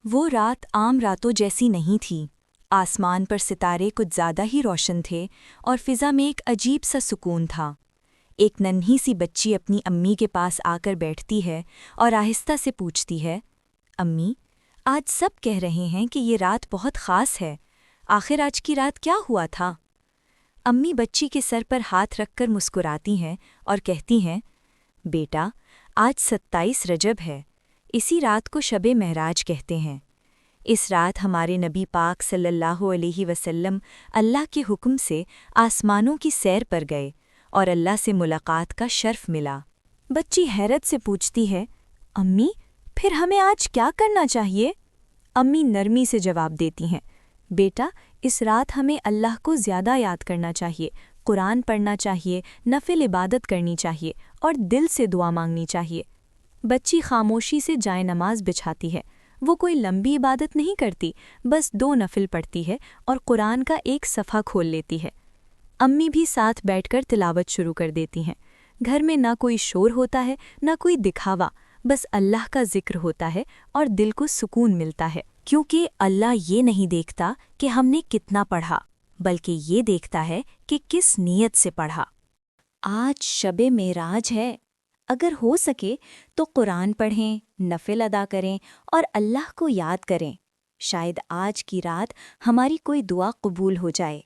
وہ رات عام راتوں جیسی نہیں تھی۔ آسمان پر ستارے کچھ زیادہ ہی روشن تھے اور فضا میں ایک عجیب سا سکون تھا۔ ایک ننھی سی بچی اپنی امی کے پاس آ کر بیٹھتی ہے اور آہستہ سے پوچھتی ہے، امی، آج سب کہہ رہے ہیں کہ یہ رات بہت خاص ہے، آخر آج کی رات کیا ہوا تھا؟ امی بچی کے سر پر ہاتھ رکھ کر مسکراتی ہیں اور کہتی ہیں، بیٹا، آج 27 رجب ہے، اسی رات کو شب معراج کہتے ہیں۔ اس رات ہمارے نبی پاک صلی اللہ علیہ وسلم اللہ کے حکم سے آسمانوں کی سیر پر گئے اور اللہ سے ملاقات کا شرف ملا۔ بچی حیرت سے پوچھتی ہے، امی، پھر ہمیں آج کیا کرنا چاہیے؟ امی نرمی سے جواب دیتی ہیں، بیٹا، اس رات ہمیں اللہ کو زیادہ یاد کرنا چاہیے، قرآن پڑھنا چاہیے، نفل عبادت کرنی چاہیے اور دل سے دعا مانگنی چاہیے۔ بچی خاموشی سے جائے نماز بچھاتی ہے۔ وہ کوئی لمبی عبادت نہیں کرتی، بس 2 نفل پڑھتی ہے اور قرآن کا ایک صفحہ کھول لیتی ہے۔ امی بھی ساتھ بیٹھ کر تلاوت شروع کر دیتی ہیں۔ گھر میں نہ کوئی شور ہوتا ہے، نہ کوئی دکھاوا، بس اللہ کا ذکر ہوتا ہے اور دل کو سکون ملتا ہے، کیونکہ اللہ یہ نہیں دیکھتا کہ ہم نے کتنا پڑھا، بلکہ یہ دیکھتا ہے کہ کس نیت سے پڑھا۔ آج شب معراج ہے، اگر ہو سکے تو قرآن پڑھیں، نفل ادا کریں اور اللہ کو یاد کریں۔ شاید آج کی رات ہماری کوئی دعا قبول ہو جائے۔